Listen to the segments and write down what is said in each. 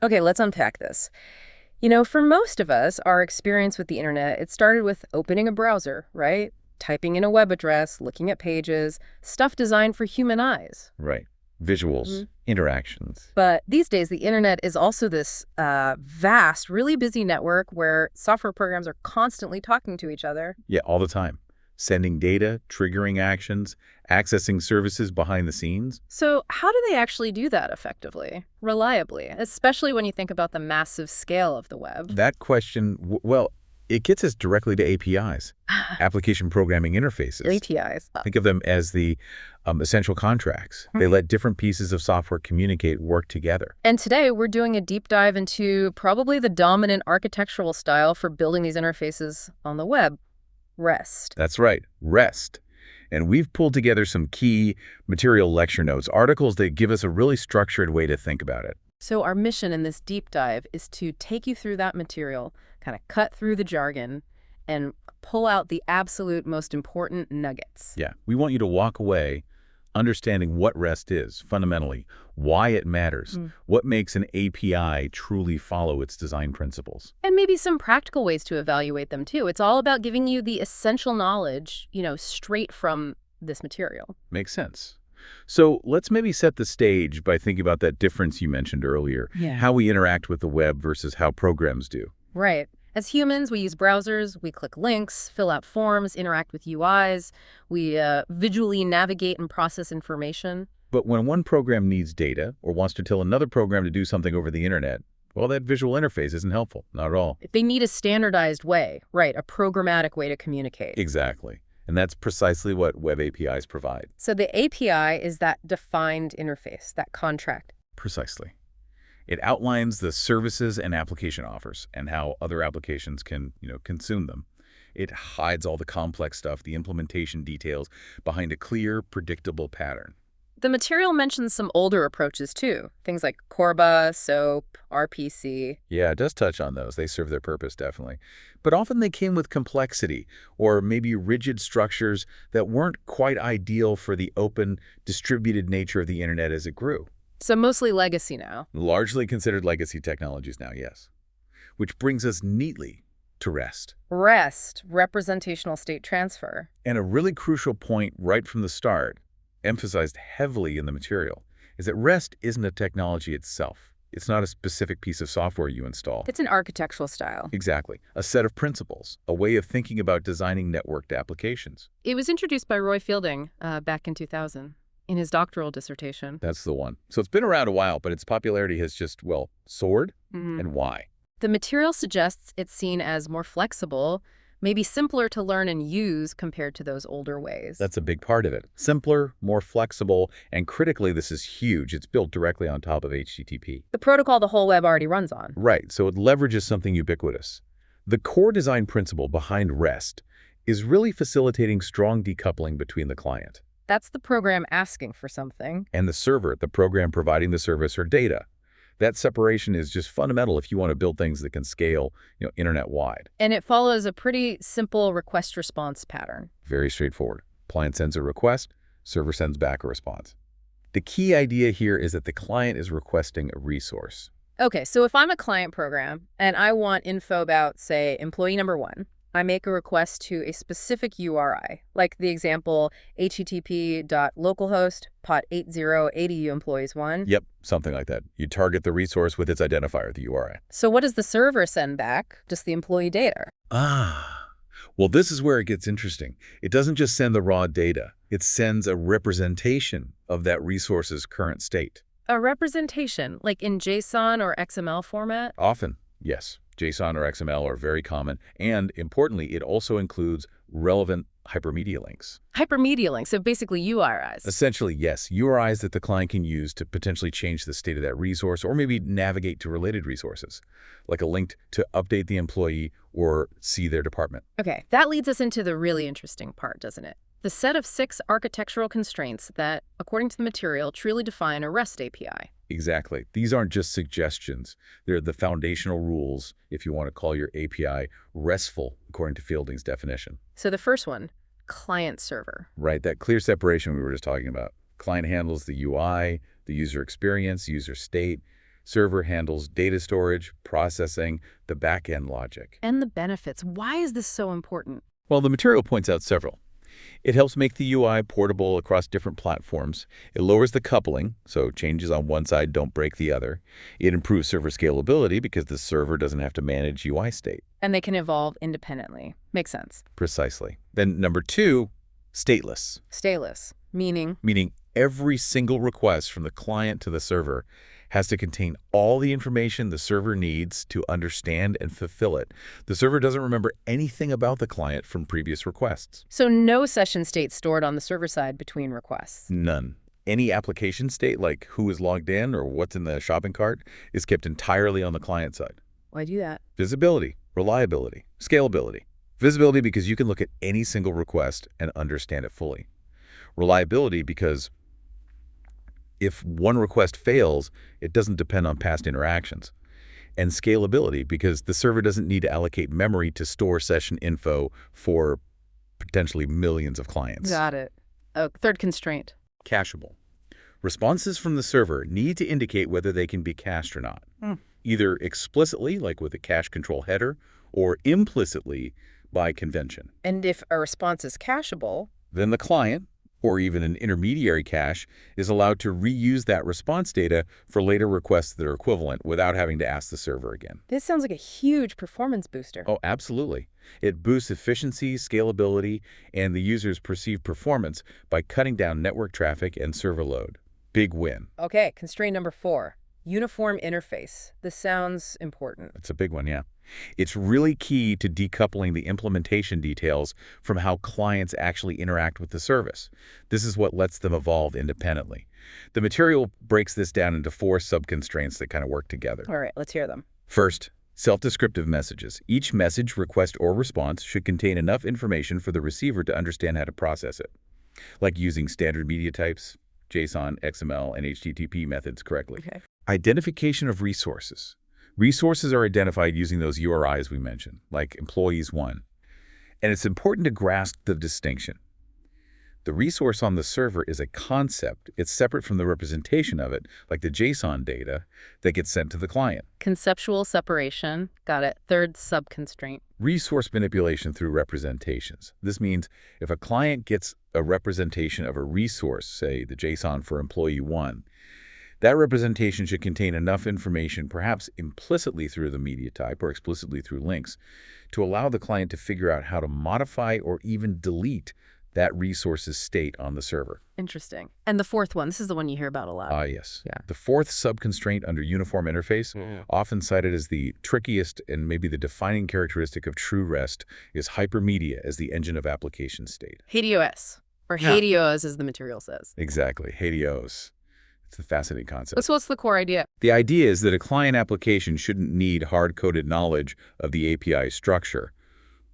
Okay, let's unpack this. For most of us, our experience with the internet, it started with opening a browser, right? Typing in a web address, looking at pages, stuff designed for human eyes. Right. Visuals, Mhm. interactions. But these days, the internet is also this vast, really busy network where software programs are constantly talking to each other. Yeah, all the time. Sending data, triggering actions, accessing services behind the scenes. So how do they actually do that effectively, reliably, especially when you think about the massive scale of the web? That question, well, it gets us directly to APIs, application programming interfaces. APIs. Think of them as the essential contracts. They Mhm. let different pieces of software communicate, work together. And today we're doing a deep dive into probably the dominant architectural style for building these interfaces on the web, REST. That's right, REST. And we've pulled together some key material lecture notes, articles that give us a really structured way to think about it. So our mission in this deep dive is to take you through that material, kind of cut through the jargon, and pull out the absolute most important nuggets. Yeah, we want you to walk away understanding what REST is, fundamentally, why it matters, Mm. what makes an API truly follow its design principles. And maybe some practical ways to evaluate them too. It's all about giving you the essential knowledge, straight from this material. Makes sense. So let's maybe set the stage by thinking about that difference you mentioned earlier, Yeah. how we interact with the web versus how programs do. Right. As humans, we use browsers, we click links, fill out forms, interact with UIs, we visually navigate and process information. But when one program needs data or wants to tell another program to do something over the internet, well, that visual interface isn't helpful, not at all. They need a standardized way, right, a programmatic way to communicate. Exactly. And that's precisely what web APIs provide. So the API is that defined interface, that contract. Precisely. It outlines the services and application offers and how other applications can, consume them. It hides all the complex stuff, the implementation details, behind a clear, predictable pattern. The material mentions some older approaches too, things like Corba, SOAP, RPC. Yeah, it does touch on those. They serve their purpose, definitely. But often they came with complexity or maybe rigid structures that weren't quite ideal for the open, distributed nature of the internet as it grew. So mostly legacy now. Largely considered legacy technologies now, yes. Which brings us neatly to REST. REST, Representational State Transfer. And a really crucial point right from the start, emphasized heavily in the material, is that REST isn't a technology itself. It's not a specific piece of software you install. It's an architectural style. Exactly. A set of principles, a way of thinking about designing networked applications. It was introduced by Roy Fielding back in 2000 in his doctoral dissertation. That's the one. So it's been around a while, but its popularity has just, soared. Mhm. And why? The material suggests it's seen as more flexible, maybe simpler to learn and use compared to those older ways. That's a big part of it. Simpler, more flexible, and critically, this is huge. It's built directly on top of HTTP. The protocol the whole web already runs on. Right, so it leverages something ubiquitous. The core design principle behind REST is really facilitating strong decoupling between the client That's the program asking for something. and the server, the program providing the service or data. That separation is just fundamental if you want to build things that can scale, internet-wide. And it follows a pretty simple request-response pattern. Very straightforward. Client sends a request, server sends back a response. The key idea here is that the client is requesting a resource. Okay, so if I'm a client program and I want info about, say, employee number 1, I make a request to a specific URI, like the example http://localhost pot 8080 employees 1. Yep, something like that. You target the resource with its identifier, the URI. So what does the server send back? Just the employee data. Well, this is where it gets interesting. It doesn't just send the raw data. It sends a representation of that resource's current state. A representation, like in JSON or XML format? Often, yes. JSON or XML are very common. And importantly, it also includes relevant hypermedia links. Hypermedia links, so basically URIs. Essentially, yes, URIs that the client can use to potentially change the state of that resource or maybe navigate to related resources, like a link to update the employee or see their department. Okay, that leads us into the really interesting part, doesn't it? The set of 6 architectural constraints that, according to the material, truly define a REST API. Exactly. These aren't just suggestions. They're the foundational rules if you want to call your API RESTful, according to Fielding's definition. So the first one, client-server. Right, that clear separation we were just talking about. Client handles the UI, the user experience, user state. Server handles data storage, processing, the back-end logic. And the benefits. Why is this so important? Well, the material points out several. It helps make the UI portable across different platforms. It lowers the coupling, so changes on one side don't break the other. It improves server scalability because the server doesn't have to manage UI state. And they can evolve independently. Makes sense. Precisely. Then number 2, stateless. Stateless, meaning Meaning every single request from the client to the server has to contain all the information the server needs to understand and fulfill it. The server doesn't remember anything about the client from previous requests. so no session state stored on the server side between requests. None. Any application state, like who is logged in or what's in the shopping cart, is kept entirely on the client side. Why do that? Visibility, reliability, scalability. Visibility because you can look at any single request and understand it fully. Reliability because if one request fails, it doesn't depend on past interactions. And scalability because the server doesn't need to allocate memory to store session info for potentially millions of clients. Got it. Oh, third constraint. Cacheable. Responses from the server need to indicate whether they can be cached or not, either explicitly, like with a cache control header, or implicitly by convention. And if a response is cacheable, Then the client, or even an intermediary cache, is allowed to reuse that response data for later requests that are equivalent without having to ask the server again. this sounds like a huge performance booster. Oh, absolutely. It boosts efficiency, scalability, and the user's perceived performance by cutting down network traffic and server load. Big win. Okay, constraint number 4, uniform interface. This sounds important. It's a big one, yeah. It's really key to decoupling the implementation details from how clients actually interact with the service. This is what lets them evolve independently. The material breaks this down into 4 sub-constraints that kind of work together. All right, let's hear them. First, self-descriptive messages. Each message, request, or response should contain enough information for the receiver to understand how to process it, like using standard media types, JSON, XML, and HTTP methods correctly. Okay. Identification of resources. Resources are identified using those URIs we mentioned, like employees 1. And it's important to grasp the distinction. The resource on the server is a concept. It's separate from the representation of it, like the JSON data that gets sent to the client. Conceptual separation. Got it. Third sub-constraint. Resource manipulation through representations. This means if a client gets a representation of a resource, say the JSON for employee 1, that representation should contain enough information, perhaps implicitly through the media type or explicitly through links, to allow the client to figure out how to modify or even delete that resource's state on the server. Interesting. And the fourth one, this is the one you hear about a lot. Yes. Yeah. The 4th sub-constraint under uniform interface, often cited as the trickiest and maybe the defining characteristic of true REST, is hypermedia as the engine of application state. HDOS, or Yeah. HDOS as the material says. Exactly. HDOS. It's a fascinating concept. So what's the core idea? The idea is that a client application shouldn't need hard-coded knowledge of the API structure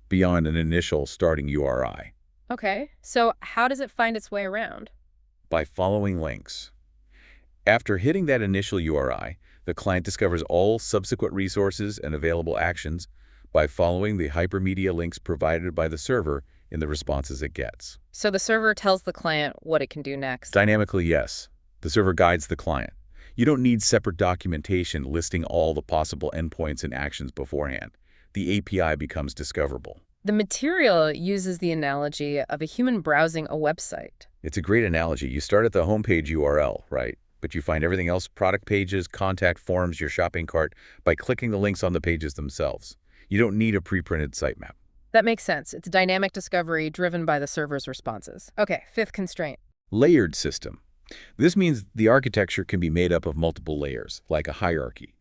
beyond an initial starting URI. Okay, so how does it find its way around? By following links. After hitting that initial URI, the client discovers all subsequent resources and available actions by following the hypermedia links provided by the server in the responses it gets. So the server tells the client what it can do next. Dynamically, yes. The server guides the client. You don't need separate documentation listing all the possible endpoints and actions beforehand. The API becomes discoverable. The material uses the analogy of a human browsing a website. It's a great analogy. You start at the homepage URL, right? But you find everything else, product pages, contact forms, your shopping cart, by clicking the links on the pages themselves. You don't need a pre-printed sitemap. That makes sense. It's dynamic discovery driven by the server's responses. Okay, 5th constraint. Layered system. This means the architecture can be made up of multiple layers, like a hierarchy.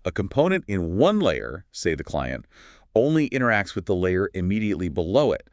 A component in one layer, say the client, only interacts with the layer immediately below it.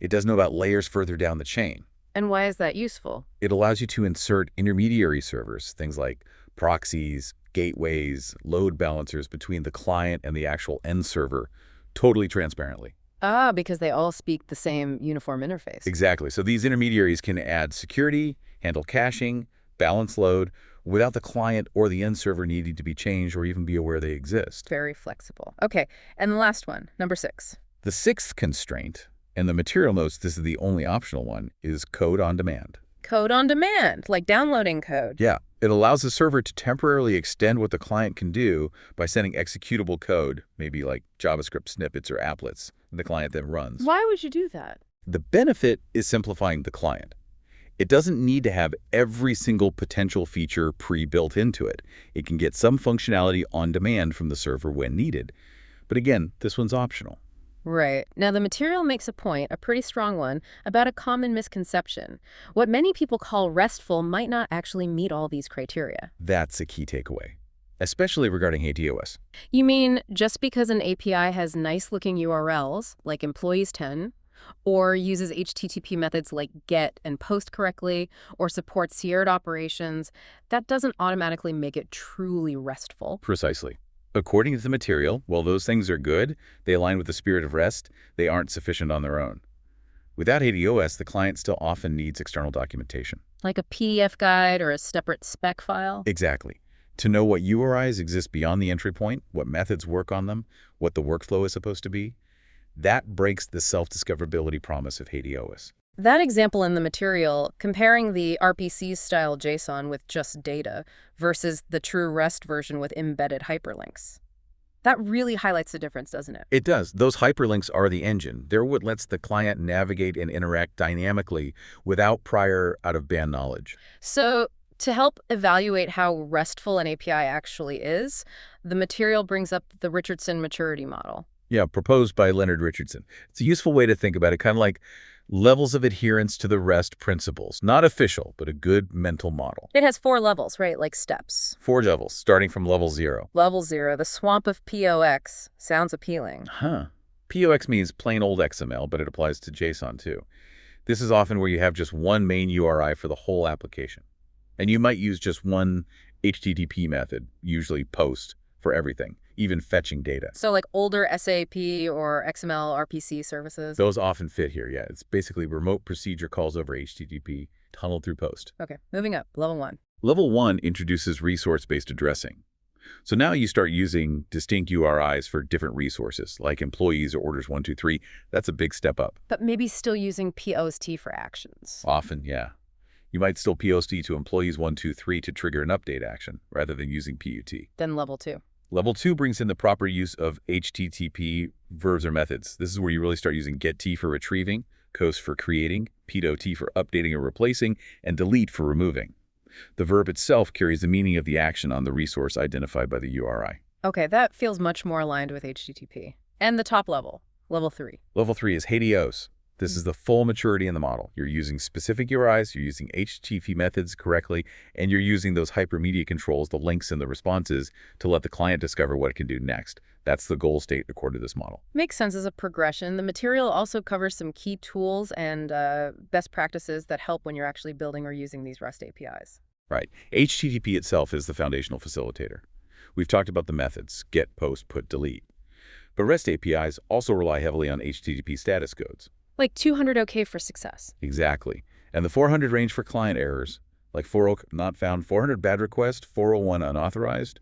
It doesn't know about layers further down the chain. And why is that useful? It allows you to insert intermediary servers, things like proxies, gateways, load balancers between the client and the actual end server, totally transparently. Ah, because they all speak the same uniform interface. Exactly. So these intermediaries can add security, handle caching, balance load, without the client or the end server needing to be changed or even be aware they exist. Very flexible. Okay, and the last one, number 6. The 6th constraint, and the material notes this is the only optional one, is code on demand. Code on demand, like downloading code. Yeah. It allows the server to temporarily extend what the client can do by sending executable code, maybe like JavaScript snippets or applets, the client then runs. Why would you do that? The benefit is simplifying the client. It doesn't need to have every single potential feature pre-built into it. It can get some functionality on demand from the server when needed. But again, this one's optional. Right. Now, the material makes a point, a pretty strong one, about a common misconception. What many people call RESTful might not actually meet all these criteria. That's a key takeaway, especially regarding HTOS. You mean just because an API has nice-looking URLs, like employees 10, or uses HTTP methods like GET and POST correctly, or supports shared operations, that doesn't automatically make it truly RESTful. Precisely. According to the material, while those things are good, they align with the spirit of REST, they aren't sufficient on their own. Without HTOS, the client still often needs external documentation. Like a PDF guide or a separate spec file? Exactly. To know what URIs exist beyond the entry point, what methods work on them, what the workflow is supposed to be, that breaks the self-discoverability promise of HTOS. That example in the material, comparing the RPC-style JSON with just data versus the true REST version with embedded hyperlinks. That really highlights the difference, doesn't it? It does. Those hyperlinks are the engine. They're what lets the client navigate and interact dynamically without prior out-of-band knowledge. So, to help evaluate how RESTful an API actually is, the material brings up the Richardson Maturity Model. Yeah, proposed by Leonard Richardson. It's a useful way to think about it, kind of like levels of adherence to the REST principles. Not official, but a good mental model. It has 4 levels, right? Like steps. 4 levels, starting from level 0. Level 0, the swamp of POX. Sounds appealing. Huh. POX means plain old XML, but it applies to JSON too. This is often where you have just one main URI for the whole application. And you might use just one HTTP method, usually POST, for everything, even fetching data. So like older SAP or XML RPC services? Those often fit here, yeah. It's basically remote procedure calls over HTTP, tunneled through POST. Okay, moving up, level 1. Level 1 introduces resource-based addressing. So now you start using distinct URIs for different resources, like employees or orders 1, 2, 3. That's a big step up. But maybe still using POST for actions. Often, yeah. You might still POST to employees 1, 2, 3 to trigger an update action, rather than using PUT. Then level 2. Level 2 brings in the proper use of HTTP verbs or methods. This is where you really start using getT for retrieving, COAST for creating, PDOT for updating or replacing, and delete for removing. The verb itself carries the meaning of the action on the resource identified by the URI. Okay, that feels much more aligned with HTTP. And the top level, level 3. Level 3 is HTOS. This is the full maturity in the model. You're using specific URIs, you're using HTTP methods correctly, and you're using those hypermedia controls, the links and the responses, to let the client discover what it can do next. That's the goal state according to this model. Makes sense as a progression. The material also covers some key tools and best practices that help when you're actually building or using these REST APIs. Right. HTTP itself is the foundational facilitator. We've talked about the methods, get, post, put, delete. But REST APIs also rely heavily on HTTP status codes. Like 200 OK for success. Exactly. And the 400 range for client errors, like 40 not found, 400 bad request, 401 unauthorized,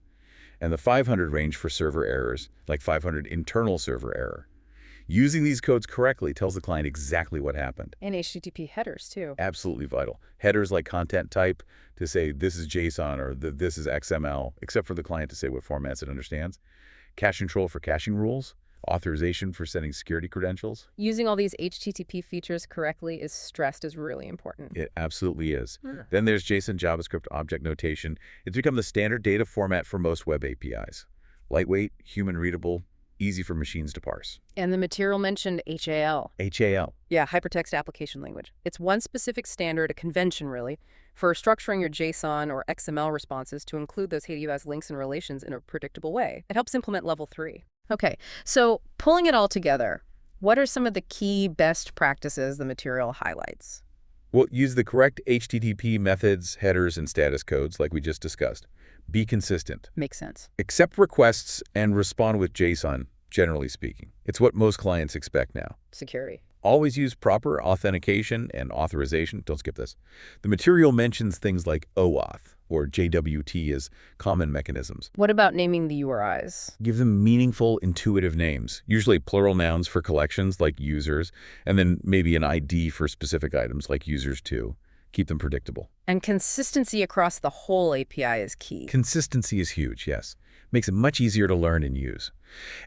and the 500 range for server errors, like 500 internal server error. Using these codes correctly tells the client exactly what happened. And HTTP headers, too. Absolutely vital. Headers like content type to say this is JSON or this is XML, except for the client to say what formats it understands. Cache control for caching rules. Authorization for setting security credentials. Using all these HTTP features correctly is stressed is really important. It absolutely is. Then there's JSON JavaScript object notation. It's become the standard data format for most web APIs. Lightweight, human-readable, easy for machines to parse. And the material mentioned HAL. HAL. Yeah, Hypertext Application Language. It's one specific standard, a convention really, for structuring your JSON or XML responses to include those HTTPS links and relations in a predictable way. It helps implement level 3. Okay, so pulling it all together, what are some of the key best practices the material highlights? Well, use the correct HTTP methods, headers, and status codes like we just discussed. Be consistent. Makes sense. Accept requests and respond with JSON, generally speaking. It's what most clients expect now. Security. Always use proper authentication and authorization. Don't skip this. The material mentions things like OAuth or JWT as common mechanisms. What about naming the URIs? Give them meaningful, intuitive names, usually plural nouns for collections like users, and then maybe an ID for specific items like users too. Keep them predictable. And consistency across the whole API is key. Consistency is huge, yes. Makes it much easier to learn and use.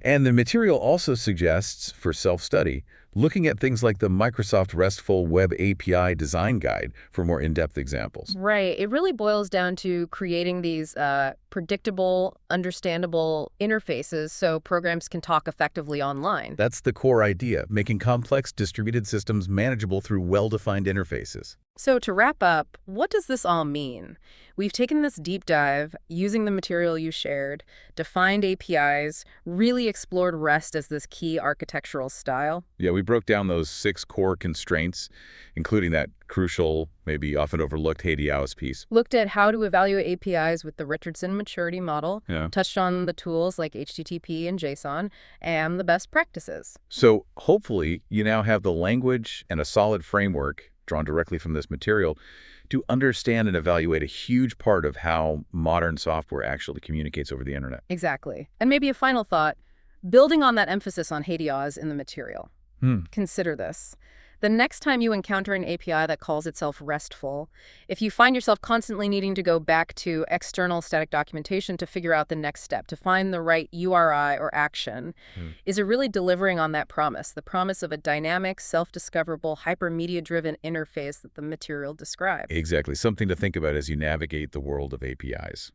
And the material also suggests, for self-study, looking at things like the Microsoft RESTful Web API Design Guide for more in-depth examples. Right. It really boils down to creating these predictable, understandable interfaces so programs can talk effectively online. That's the core idea, making complex distributed systems manageable through well-defined interfaces. So to wrap up, what does this all mean? We've taken this deep dive using the material you shared, defined APIs, really explored REST as this key architectural style. Yeah, we broke down those 6 core constraints, including that crucial, maybe often overlooked Hediaus piece. Looked at how to evaluate APIs with the Richardson Maturity Model, Yeah. touched on the tools like HTTP and JSON, and the best practices. So hopefully you now have the language and a solid framework drawn directly from this material to understand and evaluate a huge part of how modern software actually communicates over the internet. Exactly. And maybe a final thought, building on that emphasis on Hediaus in the material. Consider this. The next time you encounter an API that calls itself RESTful, if you find yourself constantly needing to go back to external static documentation to figure out the next step, to find the right URI or action, is it really delivering on that promise, the promise of a dynamic, self-discoverable, hypermedia-driven interface that the material describes? Exactly. Something to think about as you navigate the world of APIs.